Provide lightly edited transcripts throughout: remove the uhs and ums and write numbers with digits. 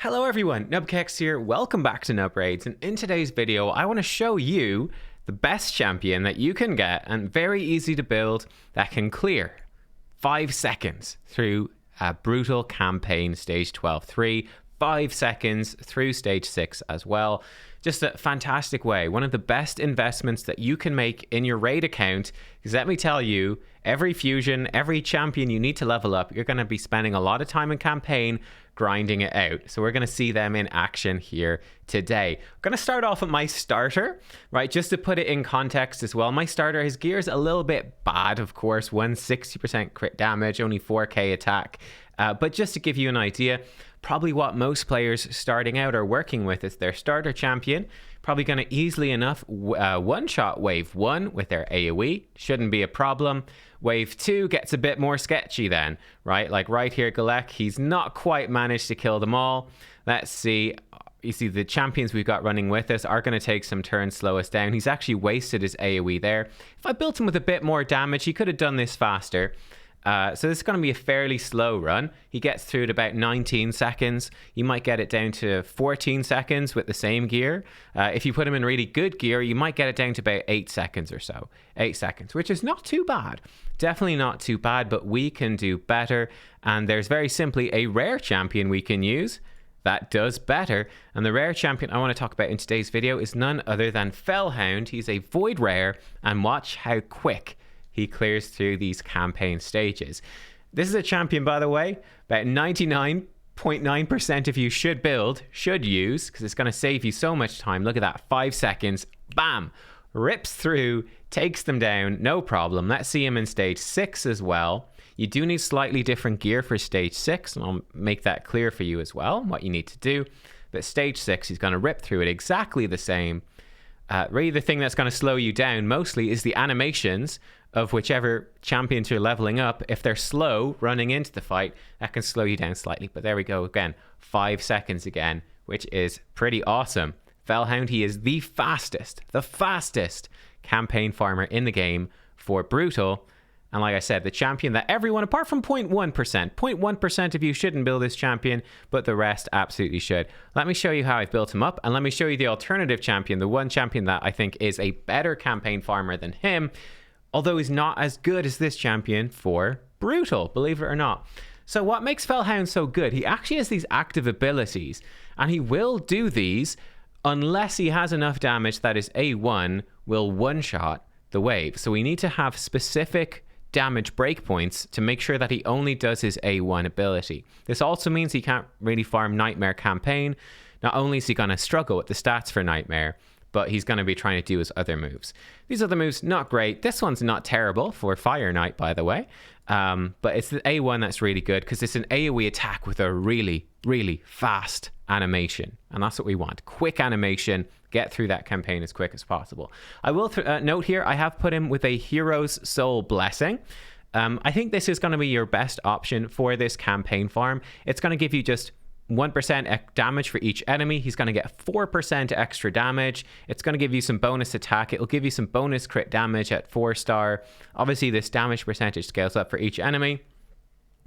Hello everyone, nubkeks here, welcome back to Nub Raids, and in today's video I want to show you the best champion that you can get and very easy to build that can clear 5 seconds through a brutal campaign stage 12-3, 5 seconds through stage 6 as well. Just a fantastic way, one of the best investments that you can make in your raid account, because let me tell you, every fusion, every champion you need to level up, you're going to be spending a lot of time in campaign grinding it out. So we're going to see them in action here today. I'm going to start off with my starter, right? Just to put it in context as well. My starter, his gear is a little bit bad, of course, 160% crit damage, only 4k attack. But just to give you an idea, probably what most players starting out are working with is their starter champion. Probably going to easily enough one-shot wave 1 with their AoE. Shouldn't be a problem. Wave 2 gets a bit more sketchy then, right? Like right here, Galek, he's not quite managed to kill them all. Let's see. You see the champions we've got running with us are going to take some turns, slow us down. He's actually wasted his AoE there. If I built him with a bit more damage, he could have done this faster. So this is going to be a fairly slow run. He gets through at about 19 seconds. You might get it down to 14 seconds with the same gear. If you put him in really good gear, you might get it down to about 8 seconds or so. 8 seconds, which is not too bad. Definitely not too bad, but we can do better. And there's very simply a rare champion we can use that does better. And the rare champion I want to talk about in today's video is none other than Fellhound. He's a void rare, and watch how quick he clears through these campaign stages. This is a champion, by the way, about 99.9% of you should use, because it's going to save you so much time. Look at that, 5 seconds, bam, rips through, takes them down, no problem. Let's see him in stage 6 as well. You do need slightly different gear for stage 6, and I'll make that clear for you as well, what you need to do. But stage 6, he's going to rip through it exactly the same. Really the thing that's going to slow you down mostly is the animations of whichever champions you're leveling up. If they're slow running into the fight, that can slow you down slightly. But there we go again, 5 seconds again, which is pretty awesome. Felhound, he is the fastest campaign farmer in the game for brutal. And like I said, the champion that everyone, apart from 0.1% of you shouldn't build this champion, but the rest absolutely should. Let me show you how I've built him up, and let me show you the alternative champion, the one champion that I think is a better campaign farmer than him, although he's not as good as this champion for brutal, believe it or not. So what makes Fellhound so good? He actually has these active abilities, and he will do these unless he has enough damage that his A1 will one-shot the wave. So we need to have specific damage breakpoints to make sure that he only does his A1 ability. This also means he can't really farm Nightmare campaign. Not only is he going to struggle with the stats for Nightmare, but he's going to be trying to do his other moves. These other moves, not great. This one's not terrible for Fire Knight, by the way. But it's the A1 that's really good because it's an AoE attack with a really, really fast animation. And that's what we want. Quick animation. Get through that campaign as quick as possible. I will note here, I have put him with a Hero's Soul Blessing. I think this is going to be your best option for this campaign farm. It's going to give you just 1% damage for each enemy. He's going to get 4% extra damage. It's going to give you some bonus attack. It'll give you some bonus crit damage at 4-star. Obviously, this damage percentage scales up for each enemy.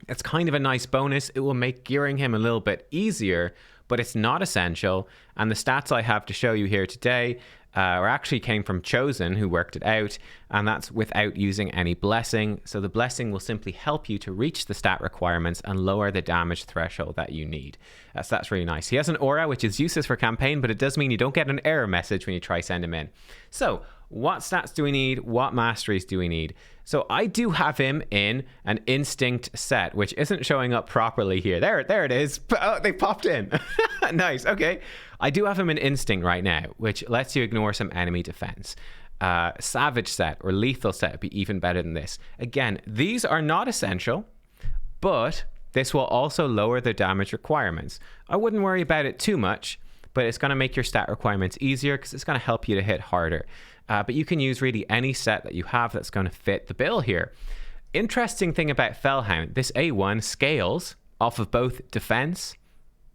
It's kind of a nice bonus. It will make gearing him a little bit easier, but it's not essential. And the stats I have to show you here today actually came from Chosen, who worked it out, and that's without using any blessing. So the blessing will simply help you to reach the stat requirements and lower the damage threshold that you need. So that's really nice. He has an aura, which is useless for campaign, but it does mean you don't get an error message when you try send him in. So what stats do we need? What masteries do we need? So I do have him in an instinct set, which isn't showing up properly here. There it is. Oh, they popped in. Nice. Okay. I do have him in instinct right now, which lets you ignore some enemy defense. Savage set or lethal set would be even better than this. Again, these are not essential, but this will also lower the damage requirements. I wouldn't worry about it too much, but it's going to make your stat requirements easier because it's going to help you to hit harder. But you can use really any set that you have that's going to fit the bill here. Interesting thing about Fellhound, this A1 scales off of both defense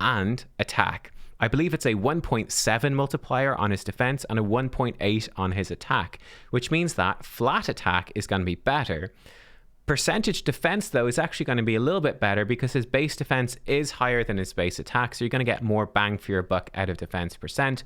and attack. I believe it's a 1.7 multiplier on his defense and a 1.8 on his attack, which means that flat attack is going to be better, Percentage defense, though, is actually going to be a little bit better because his base defense is higher than his base attack. So you're going to get more bang for your buck out of defense percent.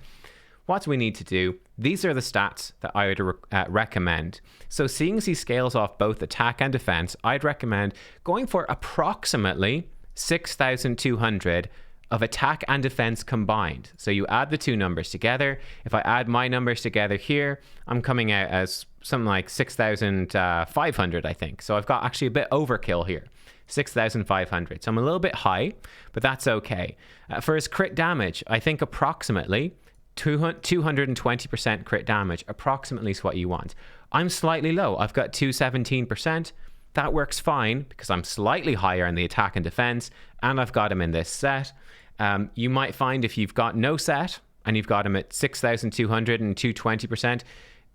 What do we need to do? These are the stats that I would recommend. So seeing as he scales off both attack and defense, I'd recommend going for approximately 6,200 of attack and defense combined. So you add the two numbers together. If I add my numbers together here, I'm coming out as something like 6,500, I think. So I've got actually a bit overkill here. 6,500. So I'm a little bit high, but that's okay. For his crit damage, I think approximately 220% crit damage approximately is what you want. I'm slightly low. I've got 217%. That works fine because I'm slightly higher in the attack and defense, and I've got him in this set. You might find if you've got no set and you've got him at 6,200 and 220%,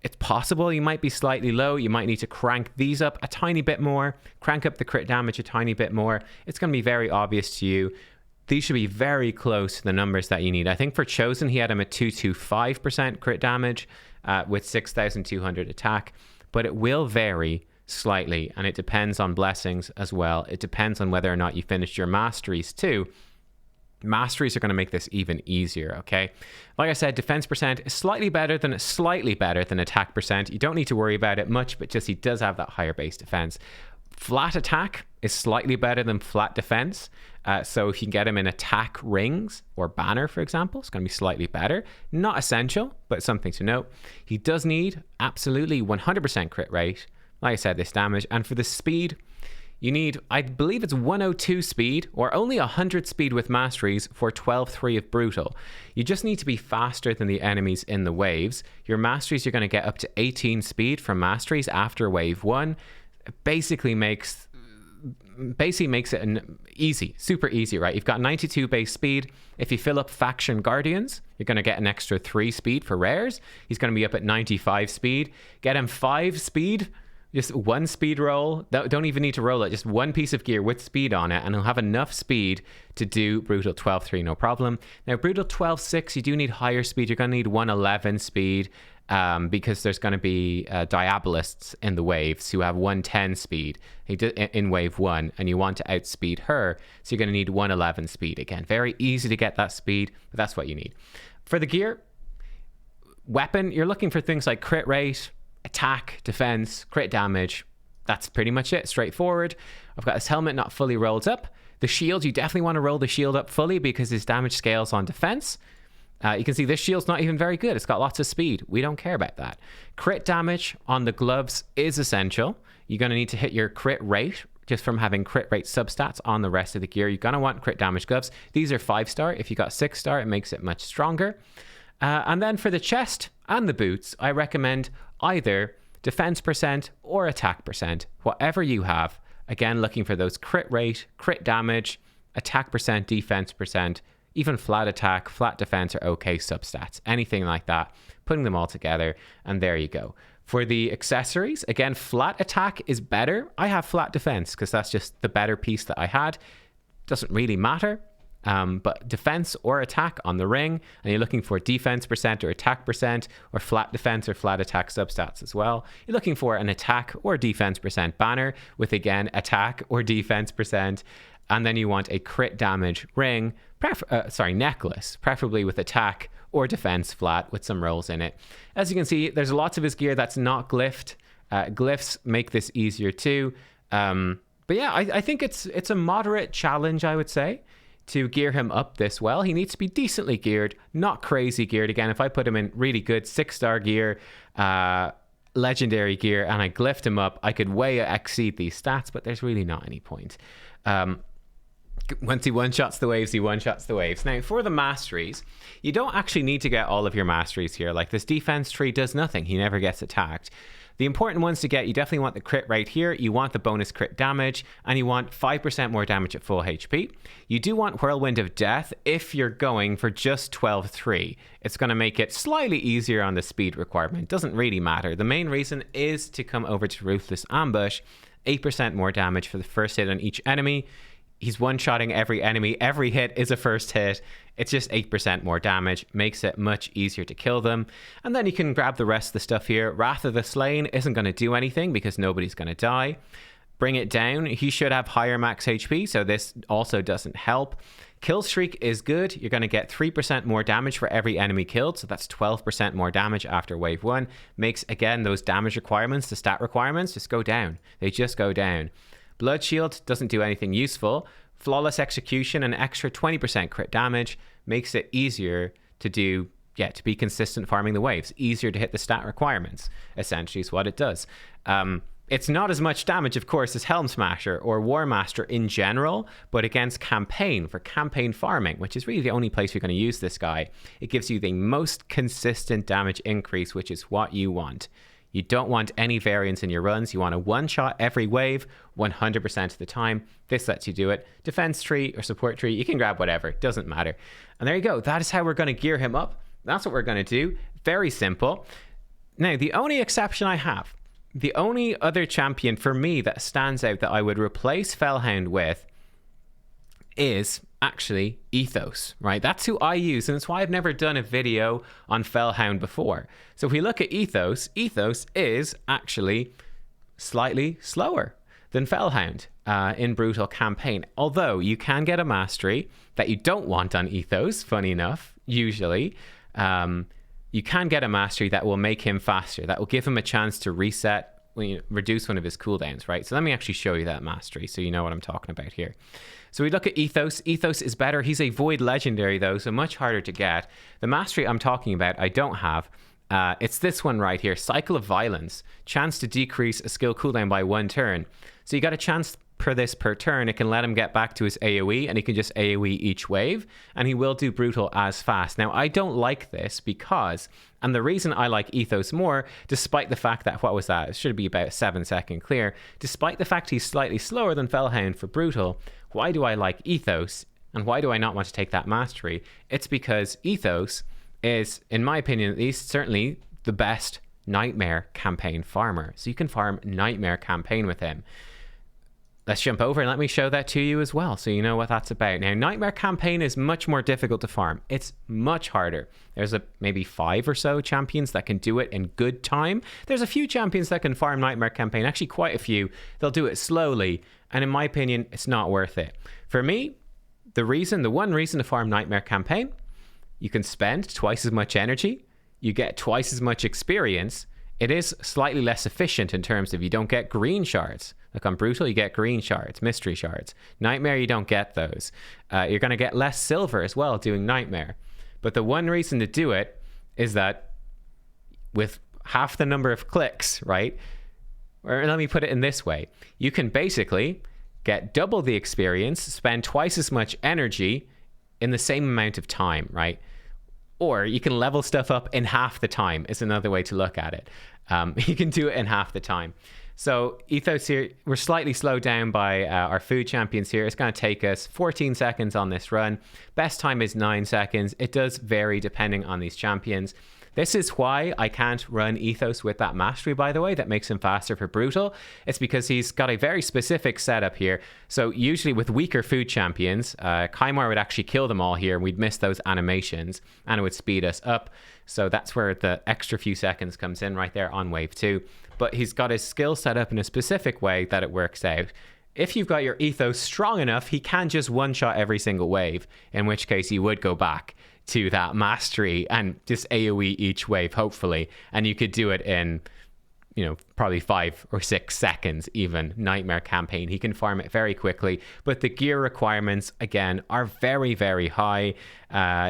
it's possible you might be slightly low. You might need to crank these up a tiny bit more, crank up the crit damage a tiny bit more. It's going to be very obvious to you. These should be very close to the numbers that you need. I think for Chosen, he had him at 225% crit damage with 6,200 attack, but it will vary slightly, and it depends on blessings as well. It depends on whether or not you finished your masteries too. Masteries are going to make this even easier, okay? Like I said, defense percent is slightly better than attack percent. You don't need to worry about it much, but just he does have that higher base defense. Flat attack is slightly better than flat defense. So if you can get him in attack rings or banner, for example, it's going to be slightly better. Not essential, but something to note. He does need absolutely 100% crit rate. Like I said, this damage. And for the speed, you need, I believe it's 102 speed or only 100 speed with masteries for 12-3 of brutal. You just need to be faster than the enemies in the waves. Your masteries, you're going to get up to 18 speed from masteries after wave 1. It basically makes it easy, super easy, right? You've got 92 base speed. If you fill up faction guardians, you're going to get an extra 3 speed for rares. He's going to be up at 95 speed. Get him 5 speed. Just one speed roll. Don't even need to roll it. Just one piece of gear with speed on it, and he'll have enough speed to do Brutal 12-3, no problem. Now, Brutal 12-6, you do need higher speed. You're going to need 111 speed because there's going to be Diabolists in the waves who have 110 speed in wave 1, and you want to outspeed her, so you're going to need 111 speed. Again, very easy to get that speed, but that's what you need. For the gear, weapon, you're looking for things like crit rate, attack, defense, crit damage. That's pretty much it. Straightforward. I've got his helmet not fully rolled up. The shield, you definitely want to roll the shield up fully because his damage scales on defense. You can see this shield's not even very good. It's got lots of speed. We don't care about that. Crit damage on the gloves is essential. You're going to need to hit your crit rate just from having crit rate substats on the rest of the gear. You're going to want crit damage gloves. These are 5-star. If you got 6-star, it makes it much stronger. And then for the chest and the boots, I recommend either defense percent or attack percent, whatever you have. Again, looking for those crit rate, crit damage, attack percent, defense percent, even flat attack, flat defense are okay substats, anything like that, putting them all together, and there you go. For the accessories, again, flat attack is better. I have flat defense because that's just the better piece that I had. Doesn't really matter. But defense or attack on the ring, and you're looking for defense percent or attack percent or flat defense or flat attack substats as well. You're looking for an attack or defense percent banner with, again, attack or defense percent. And then you want a crit damage ring, necklace, preferably with attack or defense flat with some rolls in it. As you can see, there's lots of his gear that's not glyphed. Glyphs make this easier too. But yeah, I think it's a moderate challenge, I would say, to gear him up this well. He needs to be decently geared, not crazy geared. Again, if I put him in really good 6-star gear, legendary gear, and I glyphed him up, I could way exceed these stats, but there's really not any point. Once he one-shots the waves, he one-shots the waves. Now, for the masteries, you don't actually need to get all of your masteries here. Like, this defense tree does nothing. He never gets attacked. The important ones to get, you definitely want the crit right here. You want the bonus crit damage, and you want 5% more damage at full HP. You do want Whirlwind of Death if you're going for just 12-3. It's going to make it slightly easier on the speed requirement. Doesn't really matter. The main reason is to come over to Ruthless Ambush. 8% more damage for the first hit on each enemy. He's one-shotting every enemy. Every hit is a first hit. It's just 8% more damage. Makes it much easier to kill them. And then you can grab the rest of the stuff here. Wrath of the Slain isn't going to do anything because nobody's going to die. bring it down. He should have higher max HP, so this also doesn't help. Kill streak is good. You're going to get 3% more damage for every enemy killed, so that's 12% more damage after wave 1. Makes, again, those damage requirements, the stat requirements, just go down. They just go down. Blood shield doesn't do anything useful. Flawless execution, an extra 20% crit damage, makes it easier to do, to be consistent farming the waves. Easier to hit the stat requirements, essentially, is what it does. It's not as much damage, of course, as Helm Smasher or War Master in general, but against campaign, for campaign farming, which is really the only place you're going to use this guy, it gives you the most consistent damage increase, which is what you want. You don't want any variance in your runs. You want a one-shot every wave, 100% of the time. This lets you do it. Defense tree or support tree, you can grab whatever. It doesn't matter. And there you go. That is how we're going to gear him up. That's what we're going to do. Very simple. Now, the only exception I have, the only other champion for me that stands out that I would replace Fellhound with is actually Ethos, right? That's who I use, and it's why I've never done a video on Fellhound before. So if we look at Ethos, Ethos is actually slightly slower than Fellhound in Brutal Campaign. Although you can get a mastery that you don't want on Ethos, funny enough, usually. You can get a mastery that will make him faster, that will give him a chance to reset, reduce one of his cooldowns, right? So let me actually show you that mastery so you know what I'm talking about here. So we look at Ethos. Ethos is better. He's a Void Legendary, though, so much harder to get. The mastery I'm talking about, I don't have. It's this one right here, Cycle of Violence. Chance to decrease a skill cooldown by 1 turn. So you got a chance per turn. It can let him get back to his AoE, and he can just AoE each wave, and he will do Brutal as fast. Now, I don't like this because, and the reason I like Ethos more, despite the fact that, what was that? It should be about a 7-second clear. Despite the fact he's slightly slower than Fellhound for Brutal, why do I like Ethos, and why do I not want to take that mastery? It's because Ethos is, in my opinion at least, certainly the best Nightmare campaign farmer. So you can farm Nightmare campaign with him. Let's jump over and let me show that to you as well, so you know what that's about. Now, Nightmare Campaign is much more difficult to farm. It's much harder. There's maybe 5 or so champions that can do it in good time. There's a few champions that can farm Nightmare Campaign, actually quite a few. They'll do it slowly, and in my opinion, it's not worth it. For me, the one reason to farm Nightmare Campaign, you can spend twice as much energy, you get twice as much experience. It is slightly less efficient in terms of you don't get green shards. Like on Brutal, you get green shards, mystery shards. Nightmare, you don't get those. You're going to get less silver as well doing Nightmare. But the one reason to do it is that with half the number of clicks, right? Or let me put it in this way. You can basically get double the experience, spend twice as much energy in the same amount of time, right? Or you can level stuff up in half the time is another way to look at it. You can do it in half the time. So Ethos here, we're slightly slowed down by our food champions here. It's going to take us 14 seconds on this run. Best time is 9 seconds. It does vary depending on these champions. This is why I can't run Ethos with that mastery, by the way, that makes him faster for Brutal. It's because he's got a very specific setup here. So usually with weaker food champions, Kymar would actually kill them all here, and we'd miss those animations, and it would speed us up. So that's where the extra few seconds comes in right there on wave 2. But he's got his skill set up in a specific way that it works out. If you've got your Ethos strong enough, he can just one-shot every single wave, in which case you would go back to that mastery and just AoE each wave, hopefully, and you could do it in, you know, probably 5 or 6 seconds even. Nightmare Campaign, he can farm it very quickly, but the gear requirements again are very, very high.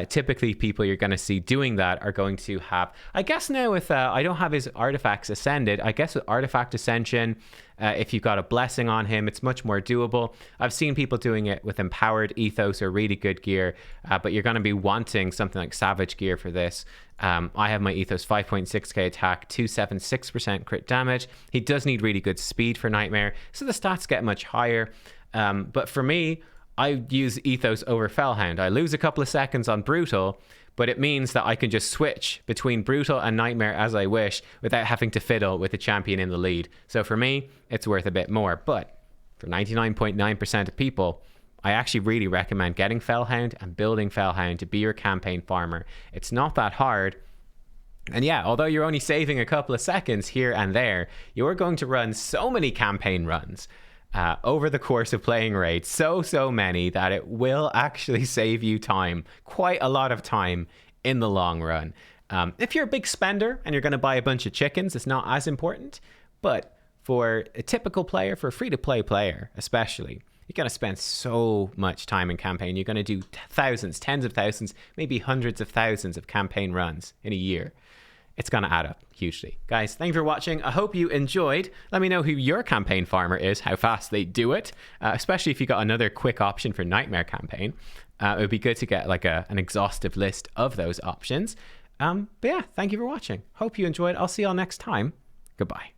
Typically people you're going to see doing that are going to have, I guess now with I don't have his artifacts ascended, I guess with artifact ascension, if you've got a blessing on him, it's much more doable. I've seen people doing it with empowered Ethos or really good gear, but you're going to be wanting something like savage gear for this. I have my Ethos 5.6k attack, 276% crit damage. He does need really good speed for Nightmare, so the stats get much higher. But for me, I use Ethos over Fellhound. I lose a couple of seconds on Brutal, but it means that I can just switch between Brutal and Nightmare as I wish without having to fiddle with the champion in the lead. So for me, it's worth a bit more. But for 99.9% of people, I actually really recommend getting Fellhound and building Fellhound to be your campaign farmer. It's not that hard. And yeah, although you're only saving a couple of seconds here and there, you're going to run so many campaign runs. over the course of playing raids. So many that it will actually save you time, quite a lot of time in the long run. If you're a big spender and you're going to buy a bunch of chickens, it's not as important. But for a typical player, for a free-to-play player especially, you're going to spend so much time in campaign. You're going to do thousands, tens of thousands, maybe hundreds of thousands of campaign runs in a year. It's going to add up hugely. Guys, thank you for watching. I hope you enjoyed. Let me know who your campaign farmer is, how fast they do it, especially if you got another quick option for Nightmare campaign. It would be good to get like an exhaustive list of those options. But yeah, thank you for watching. Hope you enjoyed. I'll see y'all next time. Goodbye.